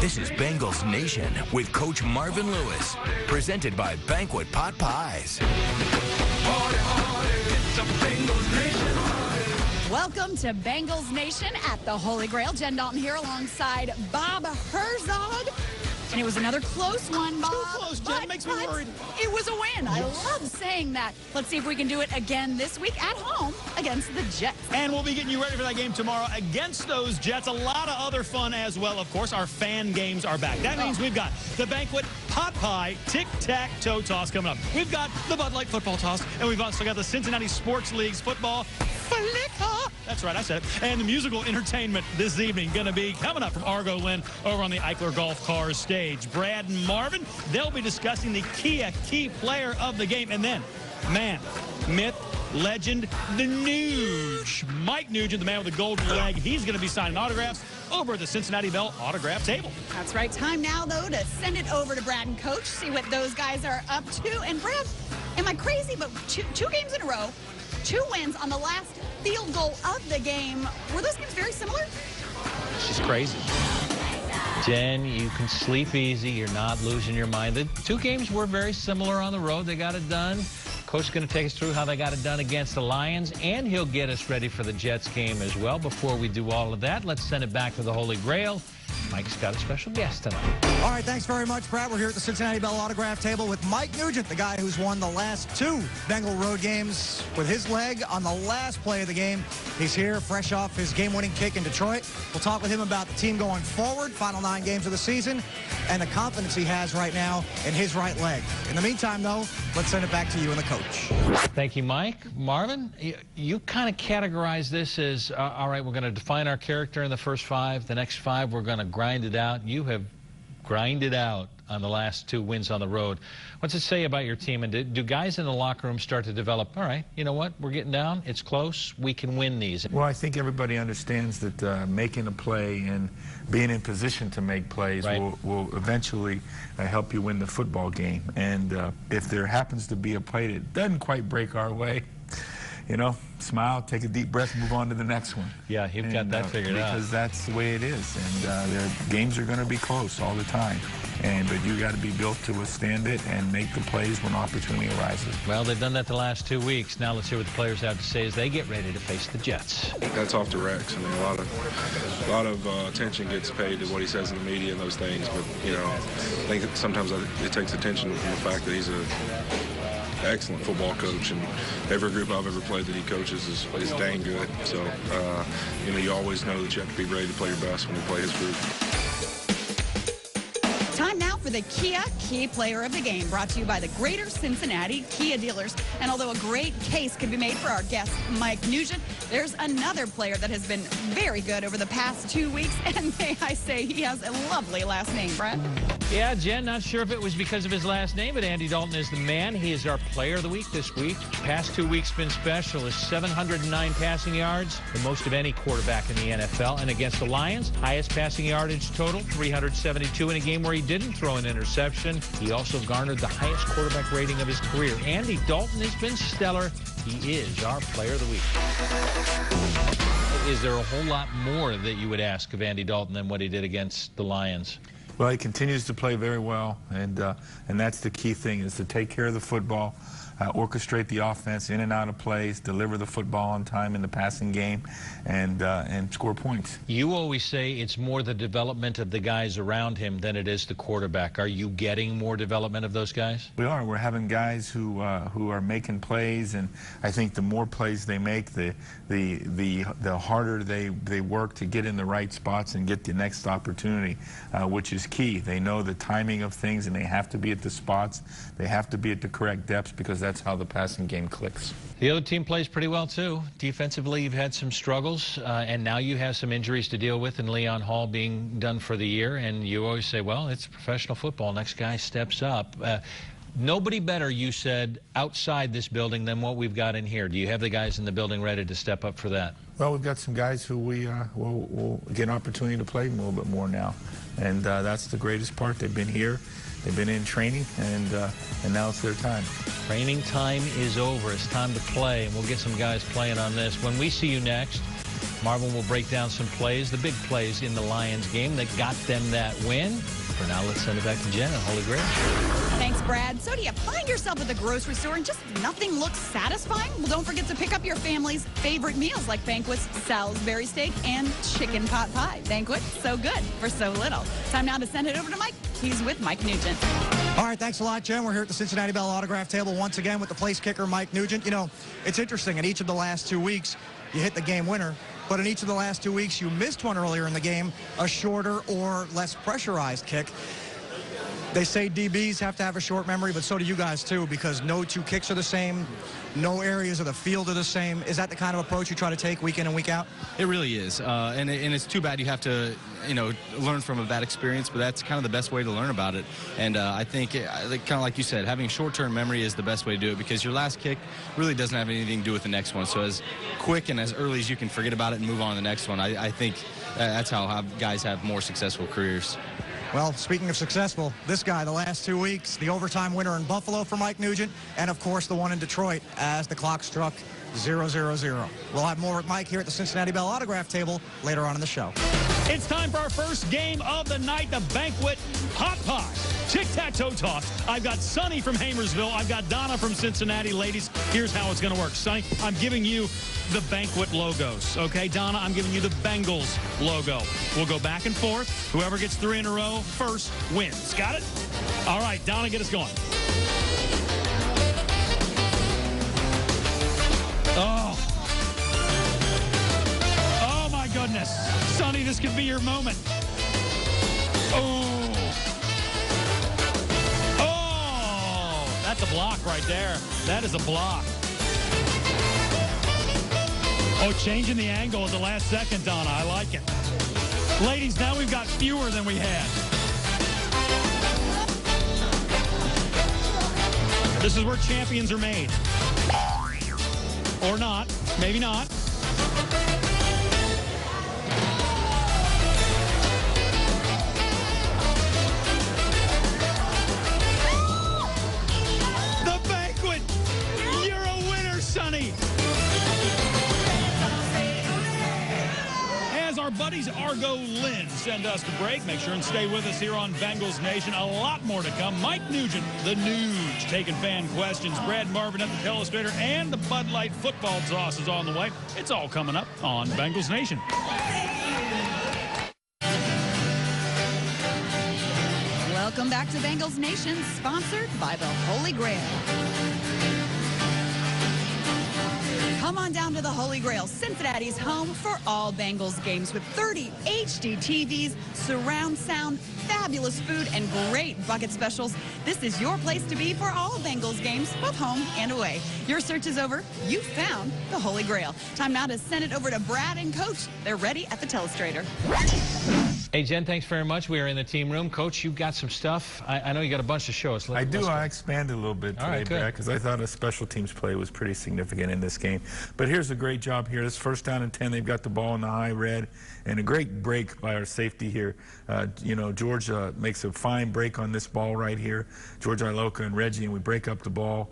This is Bengals Nation with Coach Marvin Lewis, presented by Banquet Pot Pies. Welcome to Bengals Nation at the Holy Grail. Jen Dalton here alongside Bob Herzog. And it was another close one, Bob. Too close, Jen. Makes me worried. It was a win. I love saying that. Let's see if we can do it again this week at home against the Jets. And we'll be getting you ready for that game tomorrow against those Jets. A lot of other fun as well. Of course, our fan games are back. That means we've got the Banquet Pot Pie Tic-Tac-Toe Toss coming up. We've got the Bud Light Football Toss. And we've also got the Cincinnati Sports League's Football Flicker. That's right, I said it. And the musical entertainment this evening going to be coming up from Argo Lynn over on the Eichler Golf Cars stage. Brad and Marvin, they'll be discussing the key player of the game. And then, man, myth, legend, the Nuge. Mike Nugent, the man with the golden leg, he's going to be signing autographs over at the Cincinnati Bell autograph table. That's right. Time now, though, to send it over to Brad and Coach, see what those guys are up to. And Brad, am I crazy? But two games in a row, 2 wins on the last field goal of the game. Were those games very similar? She's crazy. Jen, you can sleep easy. You're not losing your mind. The 2 games were very similar on the road. They got it done. Coach is going to take us through how they got it done against the Lions, and he'll get us ready for the Jets game as well. Before we do all of that, let's send it back to the Holy Grail. Mike's got a special guest tonight. All right, thanks very much, Brad. We're here at the Cincinnati Bell autograph table with Mike Nugent, the guy who's won the last 2 Bengal road games with his leg on the last play of the game. He's here fresh off his game-winning kick in Detroit. We'll talk with him about the team going forward, final 9 games of the season, and the confidence he has right now in his right leg. In the meantime, though, let's send it back to you and the coach. Thank you, Mike. Marvin, you kind of categorize this as, all right, we're going to define our character in the first 5. The next 5, we're going to grind it out. You have grinded out on the last 2 wins on the road. What's it say about your team? And do guys in the locker room start to develop, all right, you know what, we're getting down, it's close, we can win these? Well, I think everybody understands that making a play and being in position to make plays will eventually help you win the football game. And if there happens to be a play that doesn't quite break our way, you know, smile, take a deep breath, move on to the next one. Yeah, you've got that figured out. Because that's the way it is. And their games are going to be close all the time. But you got to be built to withstand it and make the plays when opportunity arises. Well, they've done that the last 2 weeks. Now let's hear what the players have to say as they get ready to face the Jets. That's off to Rex. I mean, a lot of attention gets paid to what he says in the media and those things. But, you know, I think that sometimes it takes attention from the fact that he's an excellent football coach, and every group I've ever played that he coaches is dang good. So, you know, you always know that you have to be ready to play your best when you play his group. Time now for the Kia Key Player of the Game, brought to you by the Greater Cincinnati Kia dealers. And although a great case could be made for our guest, Mike Nugent, there's another player that has been very good over the past 2 weeks, and may I say he has a lovely last name, Brad. Yeah, Jen, not sure if it was because of his last name, but Andy Dalton is the man. He is our player of the week this week. Past 2 weeks been special. His 709 passing yards, the most of any quarterback in the NFL. And against the Lions, highest passing yardage total, 372 in a game where he didn't throw an interception. He also garnered the highest quarterback rating of his career. Andy Dalton has been stellar. He is our player of the week. Is there a whole lot more that you would ask of Andy Dalton than what he did against the Lions? Well, he continues to play very well, and that's the key thing, is to take care of the football, orchestrate the offense in and out of plays, deliver the football on time in the passing game, and score points. You always say it's more the development of the guys around him than it is the quarterback. Are you getting more development of those guys? We are. We're having guys who are making plays, and I think the more plays they make, the harder they work to get in the right spots and get the next opportunity, which is key. They know the timing of things, and they have to be at the spots. They have to be at the correct depths, because that's how the passing game clicks. The other team plays pretty well, too. Defensively, you've had some struggles, and now you have some injuries to deal with, and Leon Hall being done for the year, and you always say, well, it's professional football. Next guy steps up. Nobody better, you said, outside this building than what we've got in here. Do you have the guys in the building ready to step up for that? Well, we've got some guys who we will get an opportunity to play a little bit more now, and that's the greatest part. They've been here. They've been in training, and now it's their time. Training time is over. It's time to play, and we'll get some guys playing on this. When we see you next, Marvin will break down some plays, the big plays in the Lions game that got them that win. For now, let's send it back to Jen at Holy Grail. Thanks, Brad. So do you find yourself at the grocery store and just nothing looks satisfying? Well, don't forget to pick up your family's favorite meals like Banquet's Salisbury steak and chicken pot pie. Banquet, so good for so little. Time now to send it over to Mike. He's with Mike Nugent. All right, thanks a lot, Jen. We're here at the Cincinnati Bell autograph table once again with the place kicker, Mike Nugent. You know, it's interesting. In each of the last 2 weeks, you hit the game winner. But in each of the last 2 weeks, you missed one earlier in the game, a shorter or less pressurized kick. They say DBs have to have a short memory, but so do you guys too, because no two kicks are the same, no areas of the field are the same. Is that the kind of approach you try to take week in and week out? It really is, and it's too bad you have to, learn from a bad experience, but that's kind of the best way to learn about it. And I think, kind of like you said, having short-term memory is the best way to do it, because your last kick really doesn't have anything to do with the next one. So as quick and as early as you can forget about it and move on to the next one, I think that's how guys have more successful careers. Well, speaking of successful, this guy, the last 2 weeks, the overtime winner in Buffalo for Mike Nugent, and, of course, the one in Detroit as the clock struck 0-0-0. We'll have more with Mike here at the Cincinnati Bell autograph table later on in the show. It's time for our first game of the night, the Banquet Pot Pie Tic-Tac-Toe Toss. I've got Sonny from Hamersville. I've got Donna from Cincinnati. Ladies, here's how it's going to work. Sonny, I'm giving you the Banquet logos, okay? Donna, I'm giving you the Bengals logo. We'll go back and forth. Whoever gets 3 in a row first wins. Got it? All right, Donna, get us going. Oh, my goodness. Sonny, this could be your moment. Oh, that's a block right there. That is a block. Oh, changing the angle at the last second, Donna. I like it. Ladies, now we've got fewer than we had. This is where champions are made. Or not. Maybe not. The Banquet! You're a winner, Sonny! As our buddies Argo Lynn send us to break, make sure and stay with us here on Bengals Nation. A lot more to come. Mike Nugent, the Nuge, taking fan questions. Brad Marvin at the telestrator, and the Bud Light football toss is on the way. It's all coming up on Bengals Nation. Welcome back to Bengals Nation, sponsored by the Holy Grail. Come on down to the Holy Grail, Cincinnati's home for all Bengals games with 30 HD TVs, surround sound, fabulous food, and great bucket specials. This is your place to be for all Bengals games, both home and away. Your search is over. You found the Holy Grail. Time now to send it over to Brad and Coach. They're ready at the telestrator. Hey, Jen, thanks very much. We are in the team room. Coach, you've got some stuff. I know you got a bunch to show us. I do. I expanded a little bit today, Brad, because I thought a special teams play was pretty significant in this game. But here's a great job here. This first down and 10. They've got the ball in the high red. And a great break by our safety here. George makes a fine break on this ball right here. George Iloka and Reggie, and we break up the ball.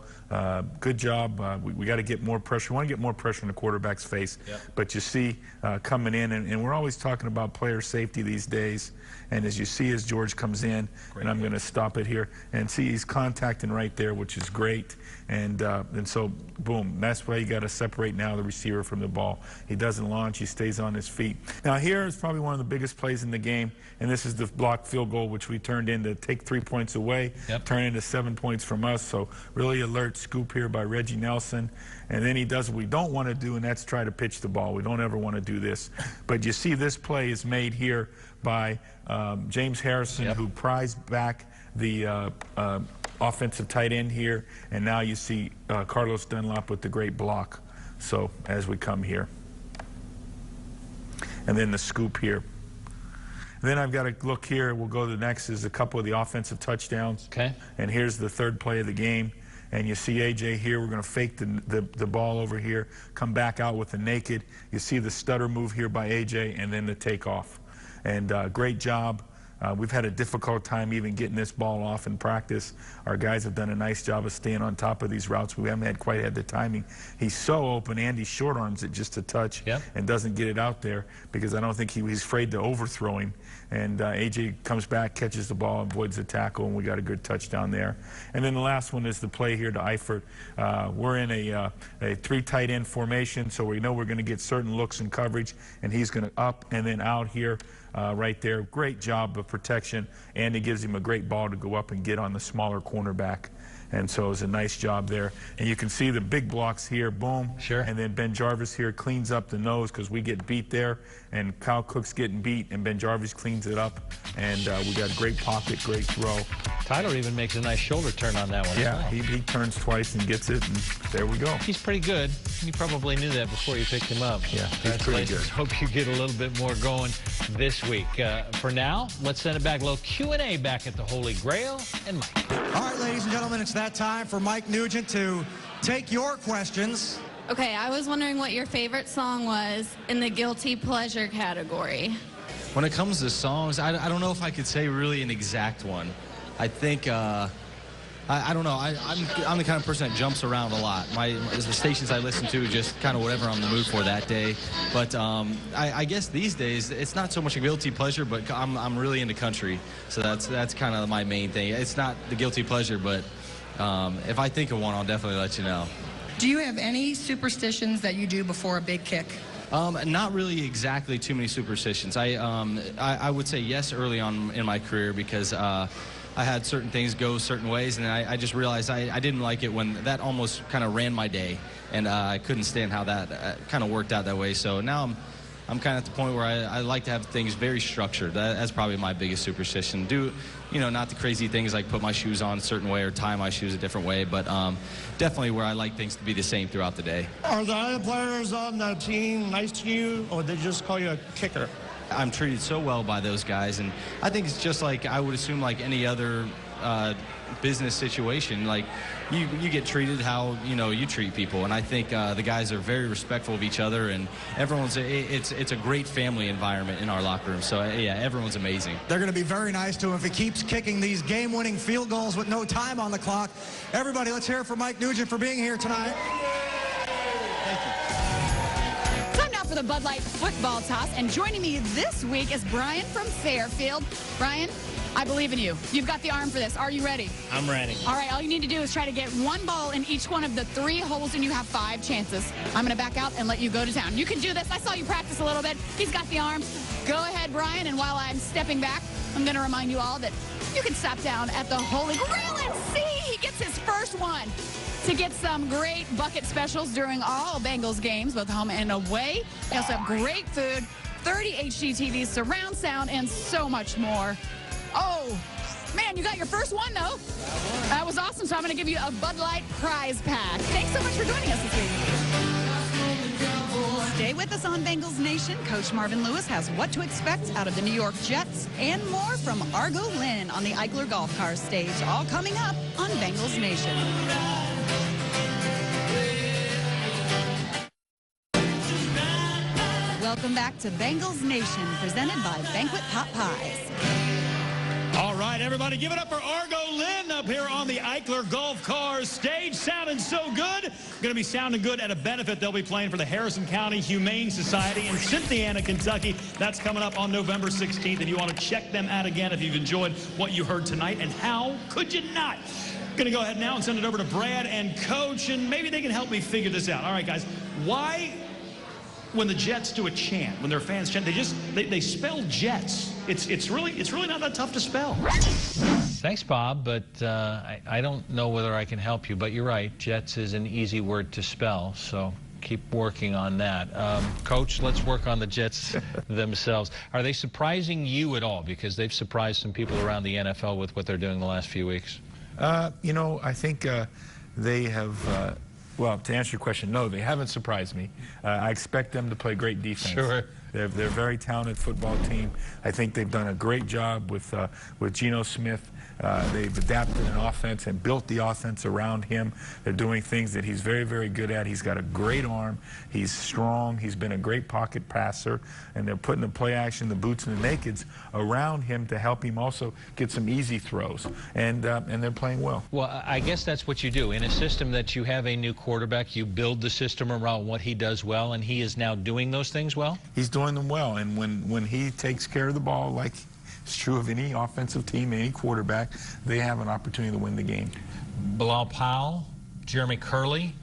Good job. We got to get more pressure. We want to get more pressure in the quarterback's face. Yep. But you see coming in, and we're always talking about player safety these days. And as you see, as George comes in, and I'm going to stop it here, and see he's contacting right there, which is great. And so, boom, that's why you got to separate now the receiver from the ball. He doesn't launch. He stays on his feet. Now, here is probably one of the biggest plays in the game, and this is the blocked field goal, which we turned into take 3 points away, turn into 7 points from us. So really alert scoop here by Reggie Nelson. And then he does what we don't want to do, and that's try to pitch the ball. We don't ever want to do this. But you see this play is made here by James Harrison, who prized back the offensive tight end here. And now you see Carlos Dunlap with the great block. So as we come here. And then the scoop here. Then I've got to look here. We'll go to the next is a couple of the offensive touchdowns. Okay. And here's the third play of the game. And you see A.J. here. We're going to fake the ball over here, come back out with the naked. You see the stutter move here by A.J. and then the takeoff. And great job We've had a difficult time even getting this ball off in practice. Our guys have done a nice job of staying on top of these routes. We haven't quite had the timing. He's so open. Andy short arms it just a touch and doesn't get it out there because I don't think he's afraid to overthrow him. And A.J. comes back, catches the ball, avoids the tackle, and we got a good touchdown there. And then the last one is the play here to Eifert. We're in a 3 tight end formation, so we know we're going to get certain looks and coverage, and he's going to up and then out here. Right there. Great job of protection. Andy gives him a great ball to go up and get on the smaller cornerback. And so it was a nice job there. And you can see the big blocks here, boom. Sure. And then Ben Jarvis here cleans up the nose because we get beat there. And Kyle Cook's getting beat, and Ben Jarvis cleans it up. And we got a great pocket, great throw. Tyler even makes a nice shoulder turn on that one. Yeah, he turns twice and gets it, and there we go. He's pretty good. You probably knew that before you picked him up. Yeah, he's pretty good. Hope you get a little bit more going this week. For now, let's send it back. A little Q&A back at the Holy Grail and Mike. All right, ladies and gentlemen, it's that time for Mike Nugent to take your questions. Okay, I was wondering what your favorite song was in the guilty pleasure category. When it comes to songs, I don't know if I could say really an exact one. I think, I don't know, I'm the kind of person that jumps around a lot. The stations I listen to, just kind of whatever I'm in the mood for that day. But I guess these days, it's not so much a guilty pleasure, but I'm really into country. So that's kind of my main thing. It's not the guilty pleasure, but if I think of one, I'll definitely let you know. Do you have any superstitions that you do before a big kick? Not really exactly too many superstitions. I would say yes early on in my career because I had certain things go certain ways, and I just realized I didn't like it when that almost kind of ran my day, and I couldn't stand how that kind of worked out that way. So now I'm kind of at the point where I like to have things very structured. That's probably my biggest superstition. Not the crazy things like put my shoes on a certain way or tie my shoes a different way, but definitely where I like things to be the same throughout the day. Are the other players on the team nice to you, or they just call you a kicker? I'm treated so well by those guys, and I think it's just like I would assume like any other business situation. Like you get treated how you treat people, and I think the guys are very respectful of each other, and everyone's it's a great family environment in our locker room. So yeah, everyone's amazing. They're going to be very nice to him if he keeps kicking these game-winning field goals with no time on the clock. Everybody, let's hear it for Mike Nugent for being here tonight. Thank you. For the Bud Light football toss, and joining me this week is Brian from Fairfield. Brian, I believe in you. You've got the arm for this. Are you ready? I'm ready. All right, all you need to do is try to get one ball in each one of the 3 holes, and you have 5 chances. I'm going to back out and let you go to town. You can do this. I saw you practice a little bit. He's got the arm. Go ahead, Brian, and while I'm stepping back, I'm going to remind you all that you can stop down at the Holy Grail and see he gets his first one. To get some great bucket specials during all Bengals games, both home and away. They also have great food, 30 HD TVs, surround sound, and so much more. Oh, man, you got your first one, though. That was awesome, so I'm going to give you a Bud Light prize pack. Thanks so much for joining us this week. Stay with us on Bengals Nation. Coach Marvin Lewis has what to expect out of the New York Jets and more from Argo Lynn on the Eichler Golf Car stage. All coming up on Bengals Nation. Welcome back to Bengals Nation, presented by Banquet Pot Pies. All right, everybody, give it up for Argo Lynn up here on the Eichler Golf Car stage. Sounding so good. Going to be sounding good at a benefit they'll be playing for the Harrison County Humane Society in Cynthiana, Kentucky. That's coming up on November 16th, and you want to check them out again if you've enjoyed what you heard tonight, and how could you not? Going to go ahead now and send it over to Brad and Coach, and maybe they can help me figure this out. All right, guys, why, when the Jets do a chant, when their fans chant, they spell Jets. It's really not that tough to spell. Thanks, Bob, but I don't know whether I can help you, but you're right. Jets is an easy word to spell, so keep working on that. Coach, let's work on the Jets themselves. Are they surprising you at all? Because they've surprised some people around the NFL with what they're doing the last few weeks. I think they have, well, to answer your question, no, they haven't surprised me. I expect them to play great defense. Sure. They're a very talented football team. I think they've done a great job with Geno Smith. They've adapted an offense and built the offense around him. They're doing things that he's very, very good at. He's got a great arm. He's strong. He's been a great pocket passer. And they're putting the play action, the boots and the nakeds around him to help him also get some easy throws. And they're playing well. Well, I guess that's what you do. In a system that you have a new quarterback, you build the system around what he does well, and he is now doing those things well? He's doing them well. And when he takes care of the ball, like it's true of any offensive team, any quarterback, they have an opportunity to win the game. Bilal Powell, Jeremy Curley,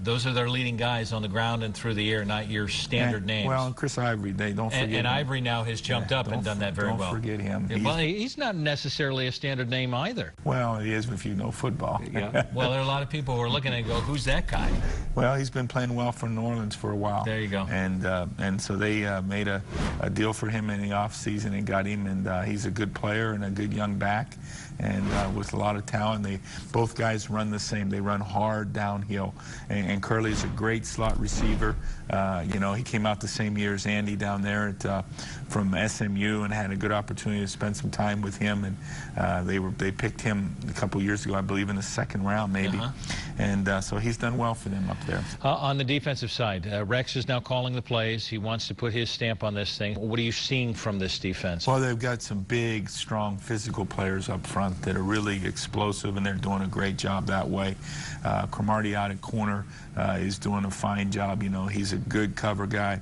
those are their leading guys on the ground and through the air, not your standard names. Well, and Chris Ivory, they don't forget him. And Ivory now has jumped up and done that very well. Don't forget him. Yeah, well, he's not necessarily a standard name either. Well, he is if you know football. Yeah. Well, there are a lot of people who are looking and go, who's that guy? Well, he's been playing well for New Orleans for a while. There you go. And so they made a deal for him in the offseason and got him, and he's a good player and a good young back, and with a lot of talent. Both guys run the same. They run hard downhill, and Curley's a great slot receiver. You know, he came out the same year as Andy down there from SMU and had a good opportunity to spend some time with him. And they picked him a couple years ago, I believe, in the second round maybe. And so he's done well for them up there. On the defensive side, Rex is now calling the plays. He wants to put his stamp on this thing. What are you seeing from this defense? Well, they've got some big, strong, physical players up front that are really explosive, and they're doing a great job that way. Cromartie out at corner is doing a fine job. You know, he's a good cover guy.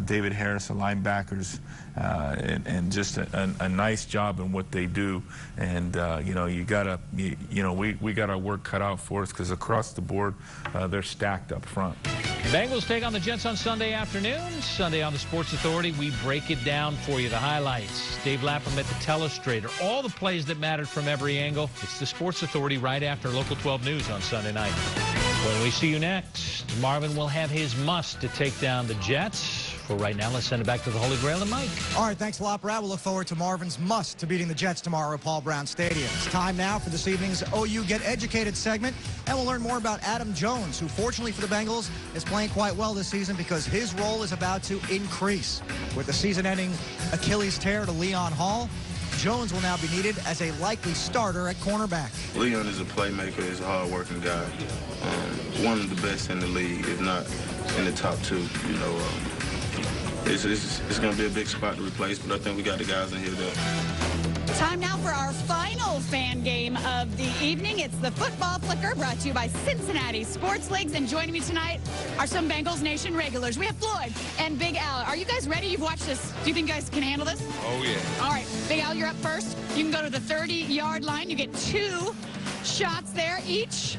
David Harris, the linebackers, and just a nice job in what they do. And you know, we got our work cut out for us because across the board they're stacked up front. Bengals take on the Jets on Sunday afternoon. Sunday on the Sports Authority, we break it down for you. The highlights, Dave Lapham at the telestrator, all the plays that mattered from every angle. It's the Sports Authority right after Local 12 News on Sunday night. When we see you next, Marvin will have his must to take down the Jets. For right now, let's send it back to the Holy Grail and Mike. All right, thanks a lot, Brad. We'll look forward to Marvin's must to beating the Jets tomorrow at Paul Brown Stadium. It's time now for this evening's OU Get Educated segment, and we'll learn more about Adam Jones, who fortunately for the Bengals is playing quite well this season because his role is about to increase. With the season-ending Achilles tear to Leon Hall, Jones will now be needed as a likely starter at cornerback. Leon is a playmaker. He's a hard-working guy. One of the best in the league, if not in the top two. You know, it's going to be a big spot to replace, but I think we got the guys in here that... Time now for our final fan game of the evening. It's the Football Flicker, brought to you by Cincinnati Sports Leagues. And joining me tonight are some Bengals Nation regulars. We have Floyd and Big Al. Are you guys ready? You've watched this. Do you think you guys can handle this? Oh, yeah. All right, Big Al, you're up first. You can go to the 30-yard line. You get 2 shots there each.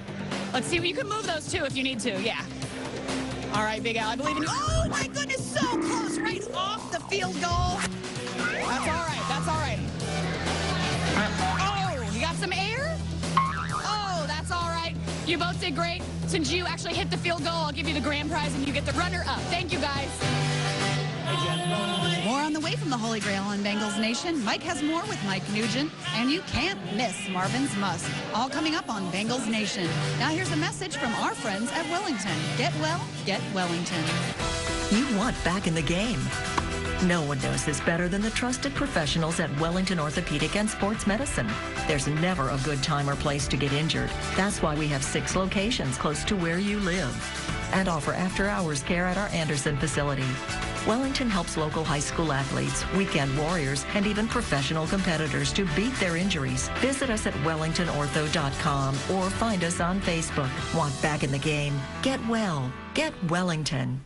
Let's see. You can move those 2 if you need to. Yeah. All right, Big Al, I believe in you. Oh, my goodness, so close, right off the field goal. That's all right. That's all right. Oh, you got some air? Oh, that's all right. You both did great. Since you actually hit the field goal, I'll give you the grand prize, and you get the runner-up. Thank you, guys. More on the way from the Holy Grail on Bengals Nation. Mike has more with Mike Nugent, and you can't miss Marvin's Must. All coming up on Bengals Nation. Now here's a message from our friends at Wellington. Get well, get Wellington. You want back in the game. No one knows this better than the trusted professionals at Wellington Orthopedic and Sports Medicine. There's never a good time or place to get injured. That's why we have 6 locations close to where you live and offer after-hours care at our Anderson facility. Wellington helps local high school athletes, weekend warriors, and even professional competitors to beat their injuries. Visit us at wellingtonortho.com or find us on Facebook. Want back in the game? Get well. Get Wellington.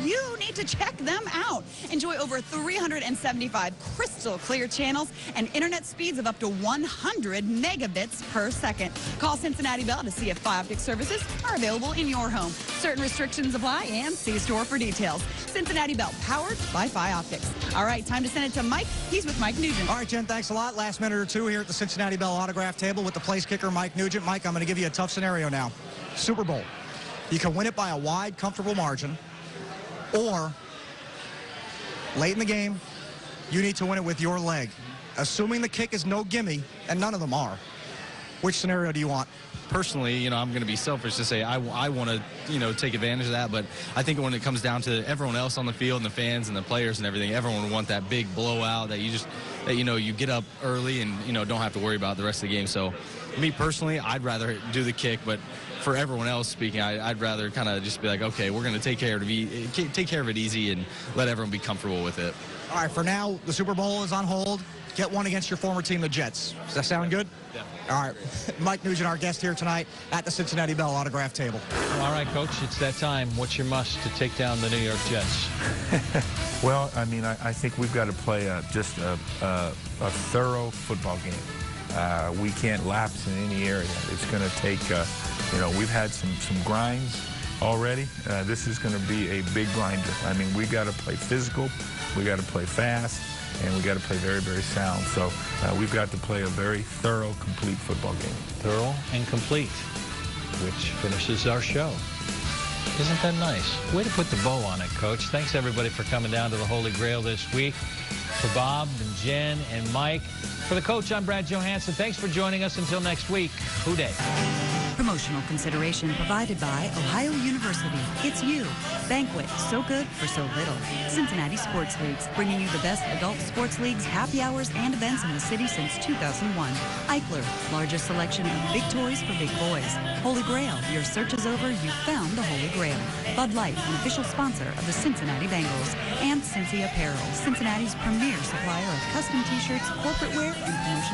You need to check them out. Enjoy over 375 crystal clear channels and internet speeds of up to 100 megabits per second. Call Cincinnati Bell to see if Optic services are available in your home. Certain restrictions apply, and see store for details. Cincinnati Bell, powered by Optics. All right, time to send it to Mike. He's with Mike Nugent. All right, Jen, thanks a lot. Last minute or 2 here at the Cincinnati Bell autograph table with the place kicker, Mike Nugent. Mike, I'm going to give you a tough scenario now. Super Bowl. You can win it by a wide, comfortable margin. Or, late in the game, you need to win it with your leg. Assuming the kick is no gimme, and none of them are, Which scenario do you want? Personally, I'm going to be selfish to say I want to, take advantage of that. But I think when it comes down to everyone else on the field and the fans and the players and everything, everyone would want that big blowout that you get up early and, don't have to worry about the rest of the game. So me personally, I'd rather do the kick. But for everyone else speaking, I'd rather kind of just be like, okay, we're going to take care of it easy and let everyone be comfortable with it. All right, for now, the Super Bowl is on hold. Get one against your former team, the Jets. Does that sound good? Yeah. All right. Mike Nugent, our guest here tonight at the Cincinnati Bell autograph table. All right, Coach, it's that time. What's your must to take down the New York Jets? Well, I mean, I think we've got to play just a thorough football game. We can't lapse in any area. It's going to take, we've had some grinds already. This is going to be a big grinder. I mean, we got to play physical. We got to play fast. And we got to play very, very sound. So we've got to play a very thorough, complete football game. Thorough and complete, which finishes our show. Isn't that nice? Way to put the bow on it, Coach. Thanks, everybody, for coming down to the Holy Grail this week. For Bob and Jen and Mike. For the coach, I'm Brad Johansson. Thanks for joining us. Until next week, Who Dey? Promotional consideration provided by Ohio University. It's you. Banquet, so good for so little. Cincinnati Sports Leagues, bringing you the best adult sports leagues, happy hours, and events in the city since 2001. Eichler, largest selection of big toys for big boys. Holy Grail, your search is over, you found the Holy Grail. Bud Light, an official sponsor of the Cincinnati Bengals. And Cincy Apparel, Cincinnati's premier supplier of custom t-shirts, corporate wear, and promotional